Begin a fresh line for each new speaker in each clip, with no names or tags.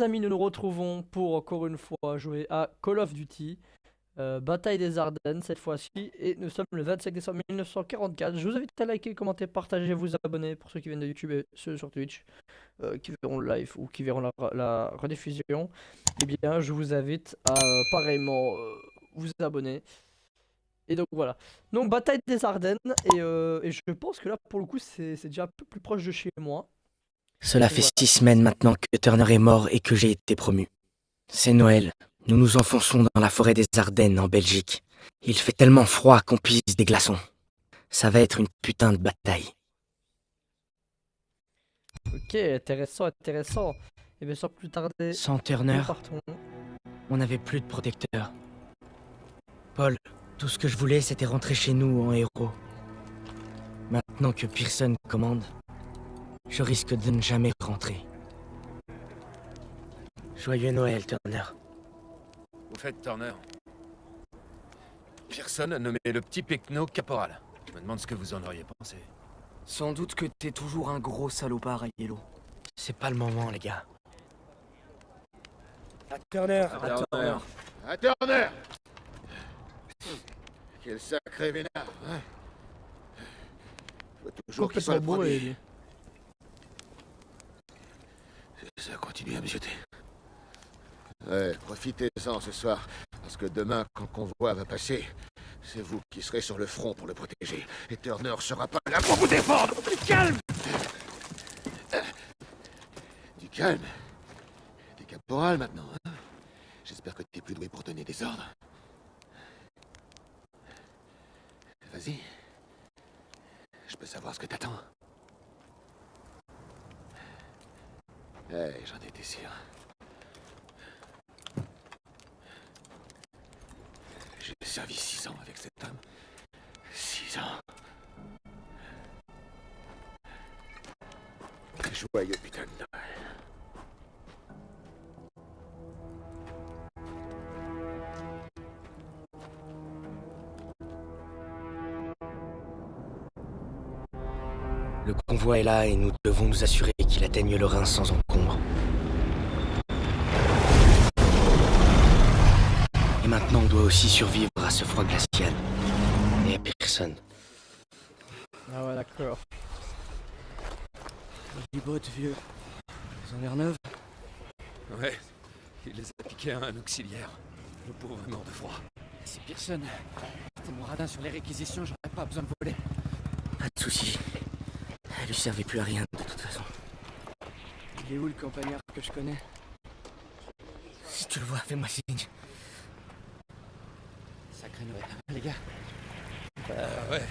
amis, nous nous retrouvons pour encore une fois jouer à Call of Duty, Bataille des Ardennes cette fois-ci, et nous sommes le 25 décembre 1944. Je vous invite à liker, commenter, partager, vous abonner pour ceux qui viennent de YouTube et ceux sur Twitch, qui verront le live ou qui verront la rediffusion. Eh bien, je vous invite à pareillement vous abonner. Et donc voilà. Donc Bataille des Ardennes, et je pense que là pour le coup c'est déjà un peu plus proche de chez moi.
Cela fait 6 semaines maintenant que Turner est mort et que j'ai été promu. C'est Noël. Nous nous enfonçons dans la forêt des Ardennes en Belgique. Il fait tellement froid qu'on puise des glaçons. Ça va être une putain de bataille.
Ok, intéressant, intéressant. Et bien sans plus tarder,
Sans
nous
Turner,
partons.
on n'avait plus de protecteur. Paul, tout ce que je voulais c'était rentrer chez nous en héros. Maintenant que Pearson commande, je risque de ne jamais rentrer. Joyeux Noël, Turner.
Vous faites Turner. Pearson a nommé le petit Pecno caporal. Je me demande ce que vous en auriez pensé.
Sans doute que t'es toujours un gros salopard, Yellow.
C'est pas le moment, les gars.
Turner.
À Turner. Quel sacré vénard, hein. Faut toujours qu'il soit le
Complètement bourré,
premier.
lui.
Ça continue à me jeter. Ouais, profitez-en ce soir, parce que demain, quand le convoi va passer, c'est vous qui serez sur le front pour le protéger. Et Turner sera pas là pour vous défendre. Du calme. Du calme. T'es caporal maintenant, hein. J'espère que t'es plus doué pour donner des ordres. Vas-y. Je peux savoir ce que t'attends. Ouais, j'en étais sûr. J'ai servi 6 ans avec cet homme. 6 ans. Joyeux putain de Noël.
Le convoi est là et nous devons nous assurer qu'il atteigne le Rhin sans encombre. Et maintenant, on doit aussi survivre à ce froid glacial. Et à Pearson.
Ah ouais, d'accord.
Les bottes, vieux. Elles ont l'air neuves.
Ouais, il les a piqués à un auxiliaire. Le pauvre est mort de froid.
C'est Pearson. C'était mon radin sur les réquisitions, j'aurais pas besoin de voler.
Pas de soucis. Elle lui servait plus à rien de toute façon.
Il est où le campagnard que je connais?
Si tu le vois, fais-moi signe.
Sacré Noël, les gars.
Ah ouais,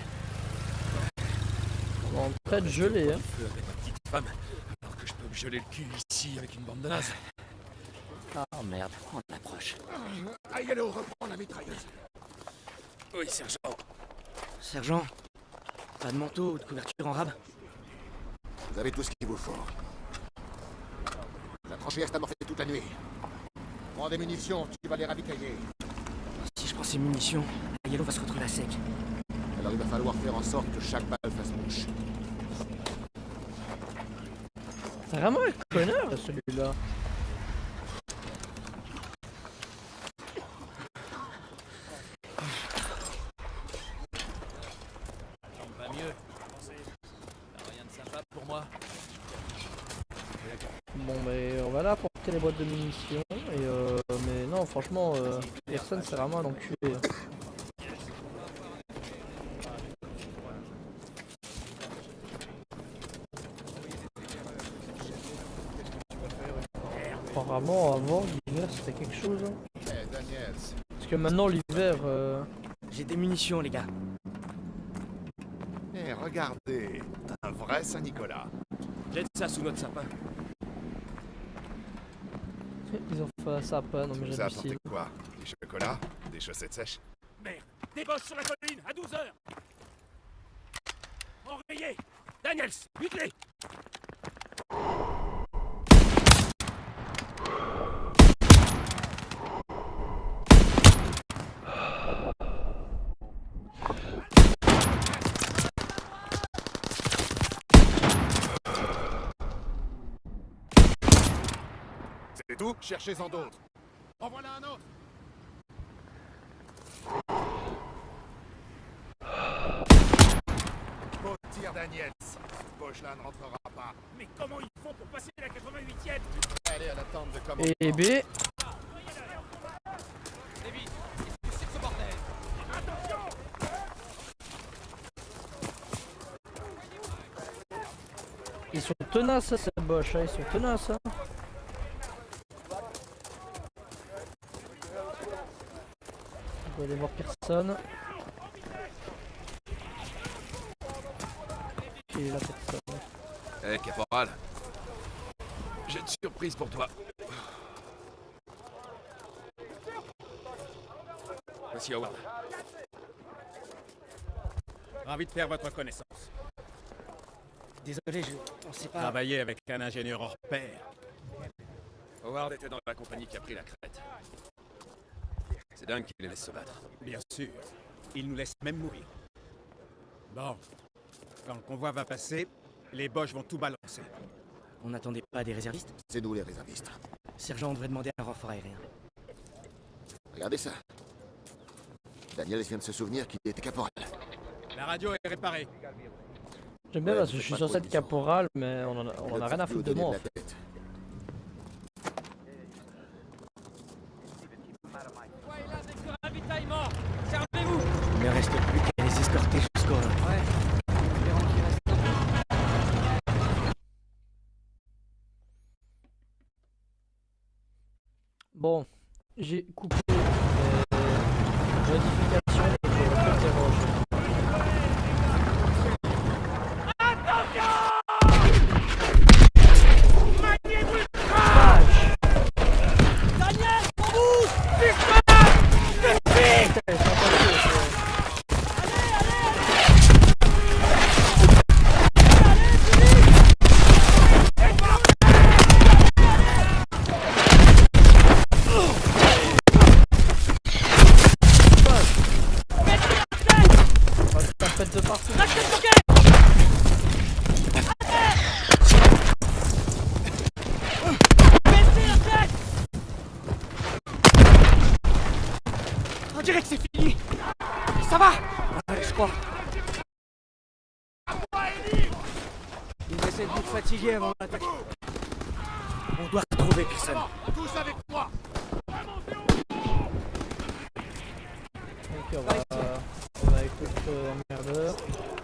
On va en peut-être geler, hein.
feu avec ma petite femme, alors que je peux me geler le cul ici avec une bande de nazes.
Oh merde, on approche.
Ayalo, reprends la mitrailleuse. Oui, sergent.
Sergent, pas de manteau ou de couverture en rab?
Vous avez tout ce qu'il vous faut. La tranchée reste amorcée toute la nuit. Prends des munitions, tu vas les ravitailler.
Si je prends ces munitions, Yellow va se retrouver à sec.
Alors il va falloir faire en sorte que chaque balle fasse mouche.
C'est vraiment un connard celui-là.
Va mieux. Rien de sympa pour moi.
Bon mais on va là apporter les boîtes de munitions mais non franchement personne c'est vraiment un enculé. Apparemment avant l'hiver c'était quelque chose, hein.
Eh, Daniels.
Parce que maintenant l'hiver
J'ai des munitions, les gars.
Eh, regardez, un vrai Saint-Nicolas.
Jette ça sous notre sapin.
ils ont fait un sapin, non mais
Vous a apporté
j'hallucine.
quoi? Des chocolats? Des chaussettes sèches?
Merde. Des bosses sur la colline, à 12 heures. Enrayé. Daniels, bute-les.
tout? Cherchez-en d'autres. En voilà un autre. Beau tir, Daniels. Ce Boche-là ne rentrera pas.
Mais comment ils font pour passer la 88e?
Allez à la tente de commandement.
Et B. Ils sont tenaces, ces Boches, hein, ils sont tenaces. Hein. On doit aller voir personne. Il est là, personne.
Eh, caporal. J'ai une surprise pour toi. Voici Howard.
Ravi de faire votre connaissance.
Désolé, je pensais pas...
Travailler avec un ingénieur hors pair.
Howard était dans la compagnie qui a pris la crête. C'est dingue qu'il les laisse se battre.
Bien sûr. Il nous laisse même mourir. Bon. Quand le convoi va passer, les Boches vont tout balancer.
On n'attendait pas des réservistes?
C'est nous les réservistes.
Sergent, on devrait demander un renfort aérien.
Regardez ça. Daniels vient de se souvenir qu'il était caporal.
La radio est réparée.
J'aime bien
Ouais,
parce que
c'est
je suis
pas
censé
trop
être
émission.
caporal, mais on en a rien à foutre de moi en fait.
Il ne reste plus qu'à les escorter jusqu'au... Ouais.
Bon, j'ai coupé modification de code des roches. Faites de partout.
On dirait que c'est fini. Ça va? Ouais, je crois. Ils essaient de nous fatiguer avant l'attaque. On doit retrouver Pearson.
Tous avec moi.
Ok, on va écouter l'emmerdeur.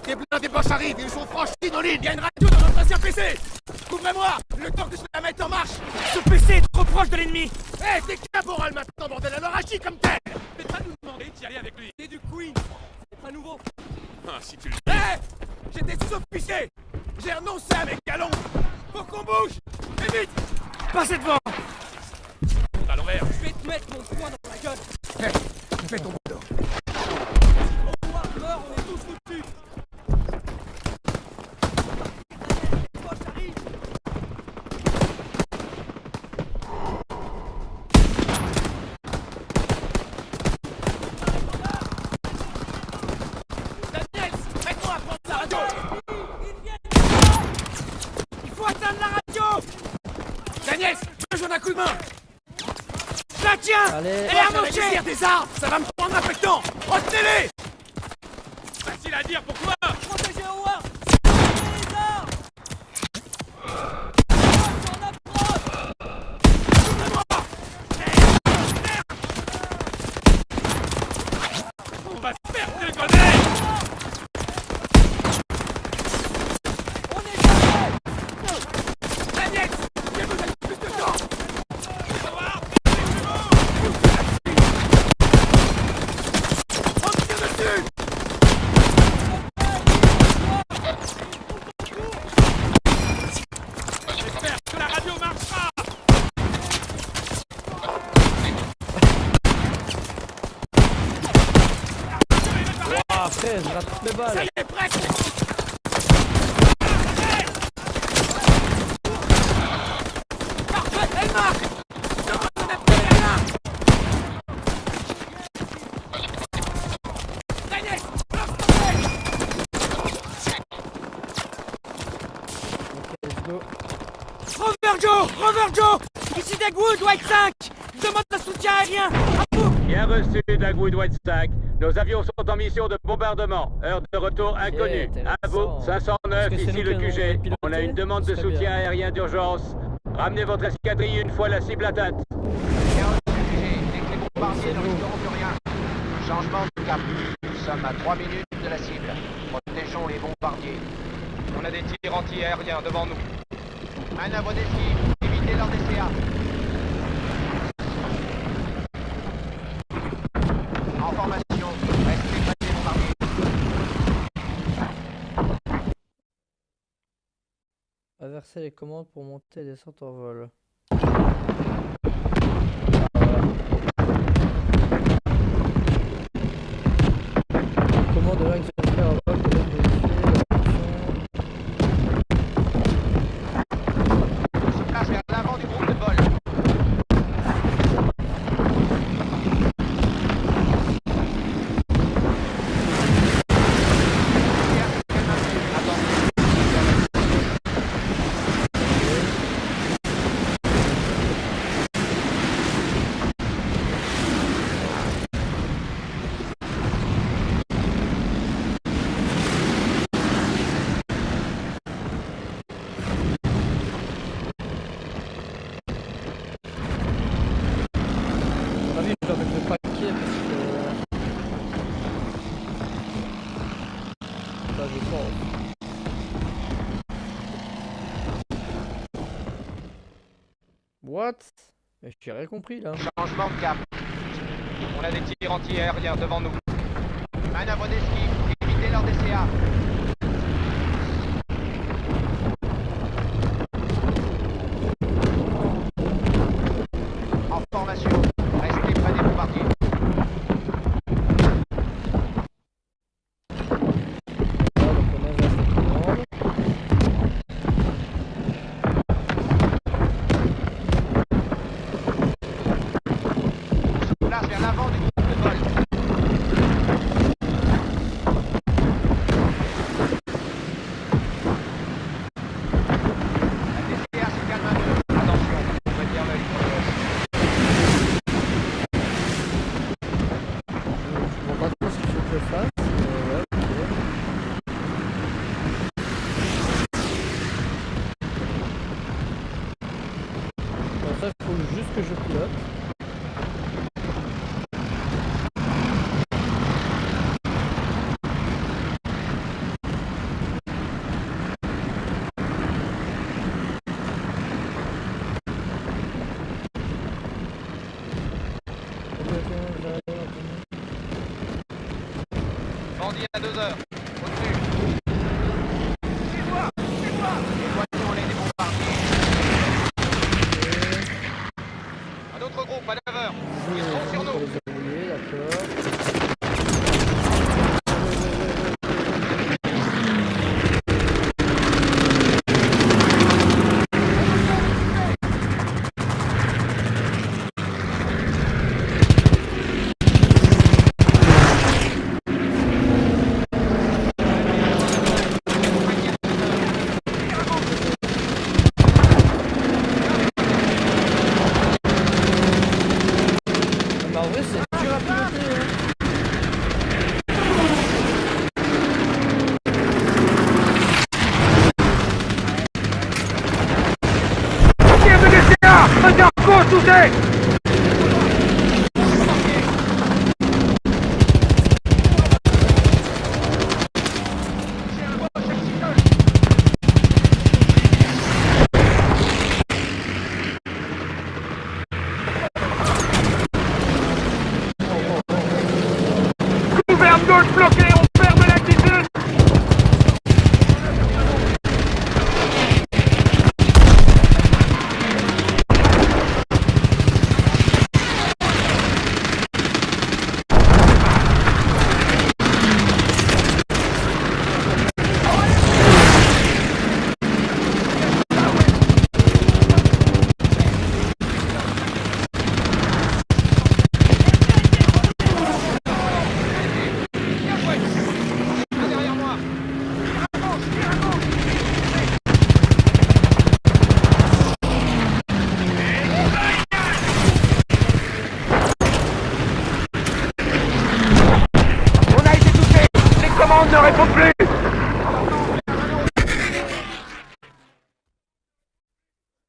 Des bleus, des Boches arrivent, ils sont franchis nos lignes. Il y a une radio dans notre ancien PC. Couvrez-moi, le temps que je la mette en marche.
Ce PC est trop proche de l'ennemi.
Eh, t'es caporal maintenant, bordel, alors agis comme tel.
Faites pas nous demander d'y aller avec lui. C'est du Queen. C'est pas nouveau.
Ah, si tu le...
Eh, j'étais sous-officier. J'ai renoncé à mes galons. Faut qu'on bouge. Et vite.
Passez devant.
à l'envers.
Je vais te mettre mon poing dans la gueule.
Fais ton boulot.
Au revoir, mort, on est tous foutus. Les Boches arrivent.
Daniels, aide-moi à prendre la radio.
Ils viennent.
Il faut atteindre la radio. Daniels, je donne un coup de main. Je la tiens.
Allez.
Elle est amochée. Des armes, ça va me prendre infectant. Retenez-les.
Facile à dire, pourquoi?
Protégez Howard. Les armes. On approche.
On va se faire déconner.
On est jamais.
Daniels, j'ai besoin de plus de temps. On me tire dessus.
J'espère que la radio marchera.
Ah, après, je rate toutes mes balles.
Ça y est, presque. Parfait, elle marque. Je vois qu'on a plus rien. Daniel,
Let's go.
Rover Joe! Rover Joe! Ils
Ici Dagwood, White 5. Je demande un soutien aérien. À vous.
Bien reçu, Dagwood White 5. Nos avions sont en mission de bombardement. Heure de retour inconnue. À vous, 509,
Est-ce que c'est
ici
nous
le
qui allons
QG.
piloter?
On a une demande de
Ce serait
soutien
bien.
aérien d'urgence. Ramenez votre escadrille une fois la cible atteinte.
Bien reçu, dès que les bombardiers ne risqueront plus rien. Changement de cap. Nous sommes à 3 minutes de la cible. Protégeons les bombardiers.
On a des tirs anti-aériens devant nous.
Manœuvre d'esquive. Évitez leur DCA. En formation. Restez près des bombardiers.
Inverser les commandes pour monter et descendre en vol. Commande de l'axe de faire en vol pour modifier la
On se place vers l'avant du groupe de vol.
On a vu, je dois mettre le paquet parce que. Là, je pense. What? Mais j'ai rien compris là.
Changement de cap.
On a des tirs anti-aériens devant nous.
Manœuvre d'esquive. Évitez leur DCA. En formation. Restez près des bombardiers.
Là, donc on inverse les commandes.
On se place vers l'avant du groupe de vol. La DCA se calme un peu.
Attention, ouvrez bien l'œil pour le reste.
Je vois pas trop ce qu'il faut que je fasse. Ouais, ok. Bon, ça, il faut juste que je pilote.
Bandit à 2 heures. Au-dessus.
Éloignons-les des bombardiers.
Un autre groupe à 9 heures.
Je
Ils sont sur
pour
nous.
les enrouler, d'accord. Mais en vrai, c'est dur à piloter, hein.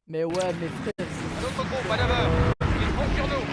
Mais ouais, mais frère,
Un autre groupe, manœuvre. Ils font sur nous.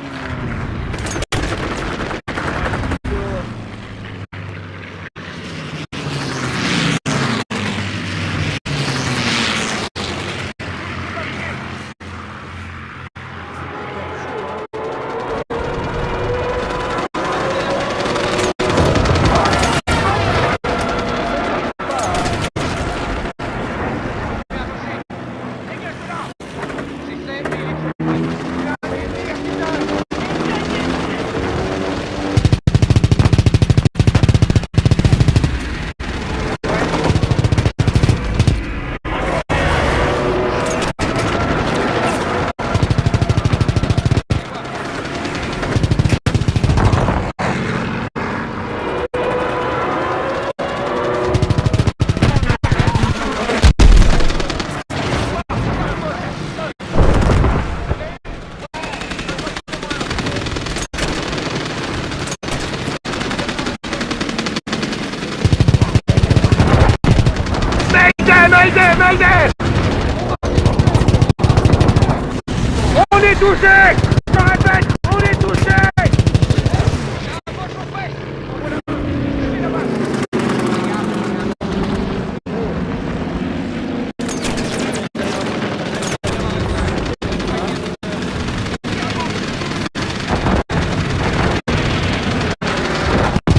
On est touché! Je répète, on est touché!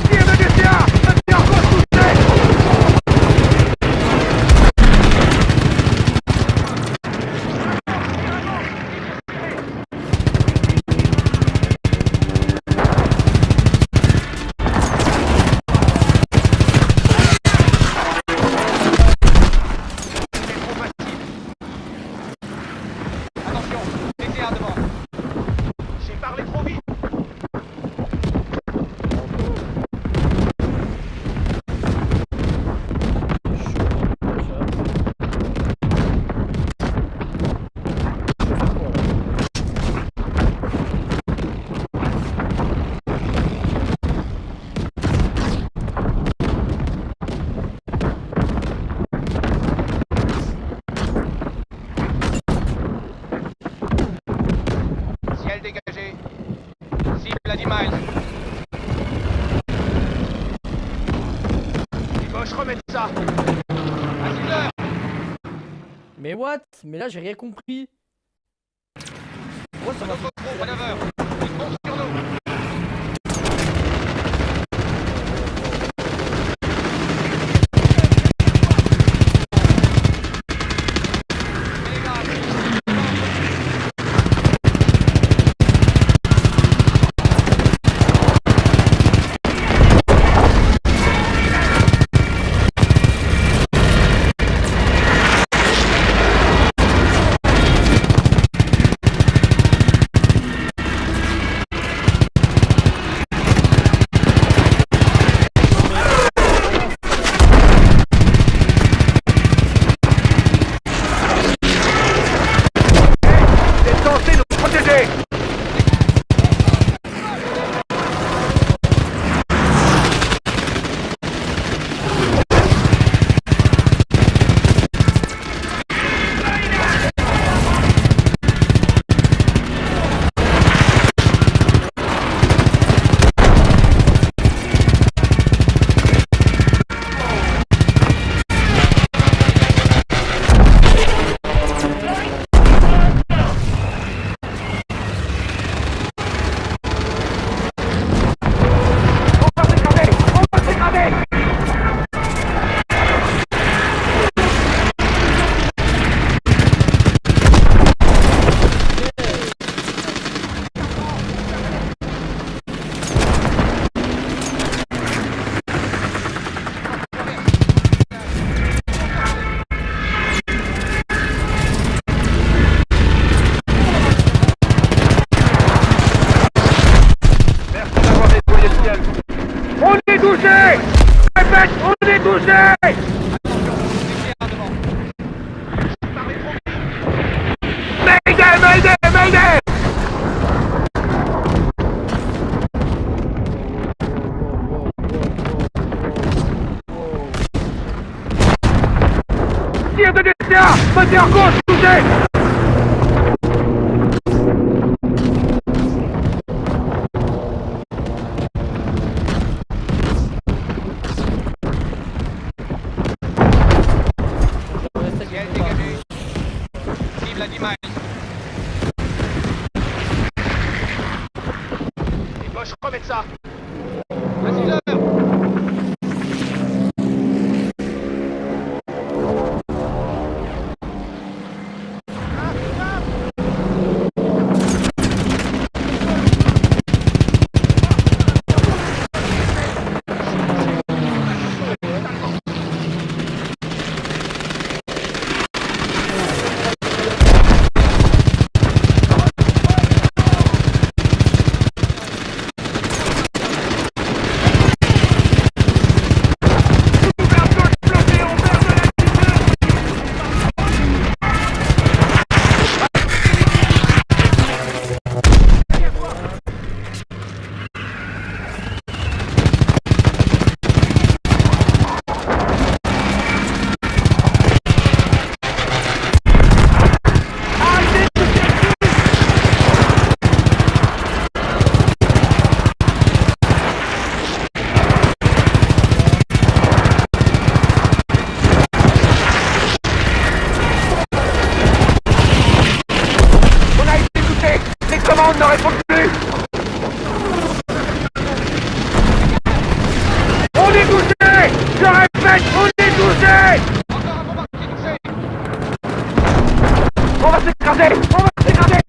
Tire de DCA! On est encore touché!
Attention, PTA devant. J'ai parlé trop vite. Ciel dégagé. Cible à 10 miles. Les gauches remettent ça. À 6 heures.
mais what? Mais là j'ai rien compris. Pourquoi ça m'a
Notre groupe, manœuvre. Ils font sur nous.
C'est censé nous protéger! On est touché! Répète, on est touché!
PTA devant. J'ai parlé trop vite.
Mayday, mayday, mayday! tir de DCA! Moteur gauche, touché!
Ciel dégagé. Cible à 10 miles. Les Boches remettent ça. Vas-y, l'heure.
On ne répond plus. On est touché. Je répète, on est touché.
Encore un bombardier touché.
On va s'écraser. On va s'écraser.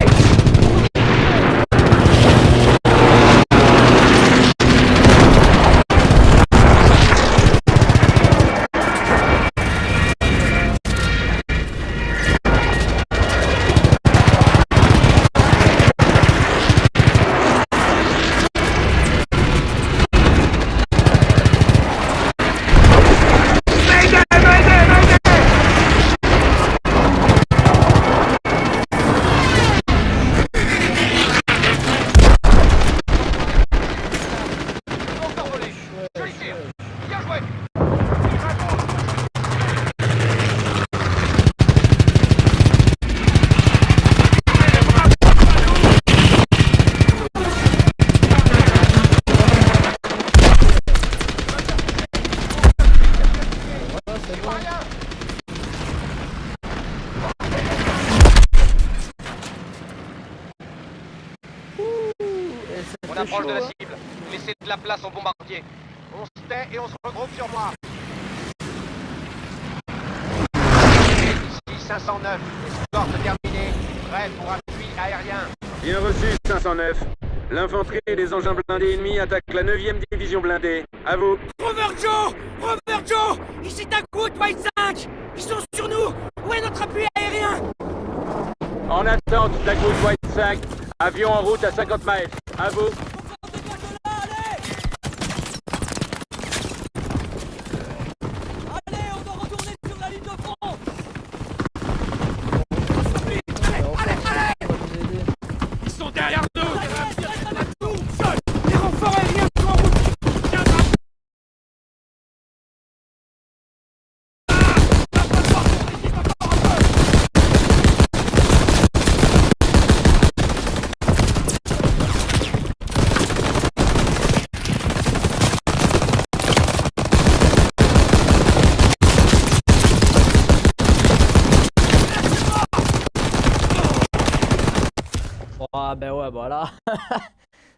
On approche de la cible. Laissez de la place aux bombardiers. On se tait et on se regroupe sur moi. Ici 509. Escorte terminée. Prêt pour appui aérien.
Bien reçu, 509. L'infanterie et les engins blindés ennemis attaquent la 9e division blindée. À vous.
Rover Joe! Ici Dagwood, White 5! Ils sont sur nous! Où est notre appui aérien?
En attente, Dagwood White 5. Avion en route à 50 miles. À vous.
Allez, on doit retourner sur la ligne de front!
Ils sont derrière nous!
Les renforts aériens sont en route!
Ah ben ouais, bah là.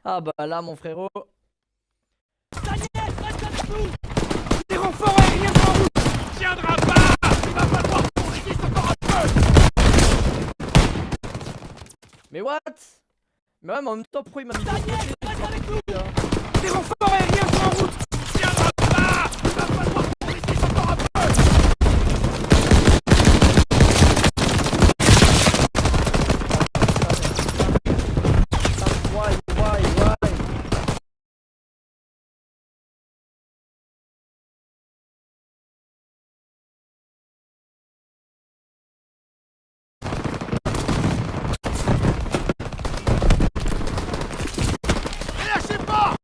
Ah bah là, mon frérot.
Daniel, reste avec nous! Les renforts aériens sont en route!
Tiendra pas! Il va falloir qu'on résiste encore un peu!
Mais what? Mais ouais, mais en même temps, pourquoi il m'a mis de
Daniel,
côté?
reste avec nous! Les renforts aériens sont en route!
Tiendra pas! Il va falloir qu'on résiste encore un peu!
Why?
Lâchez pas!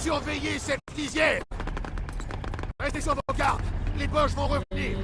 Surveillez cette lisière! Restez sur vos gardes! Les Boches vont revenir!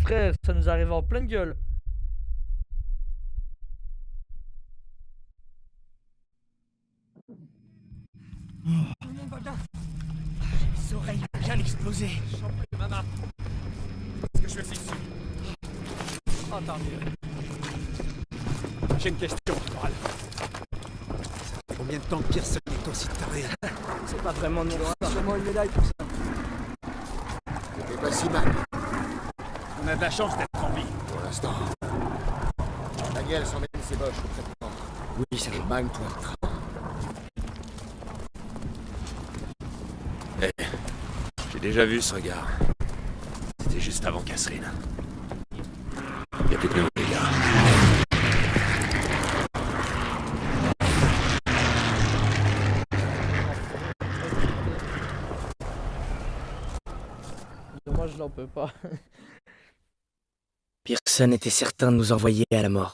frère, ça nous arrive en pleine gueule.
Tout le monde va bien. J'ai les oreilles bien explosées. J'en prie, maman. Qu'est-ce que je fais ici?
Oh, tant mieux.
J'ai une question, Moral. Ça fait combien de temps que Pearson est aussi taré?
C'est pas vraiment nous, on a sûrement une médaille pour ça.
C'était pas si mal,
On a de la chance d'être en vie.
pour l'instant. Daniel s'emmène ses boches au traitement.
Oui, ça va.
Magne-toi le train.
Eh, j'ai déjà vu ce regard. C'était juste avant Catherine. Y'a plus de nouveau, les gars.
Dommage je n'en peux pas.
Pearson était certain de nous envoyer à la mort.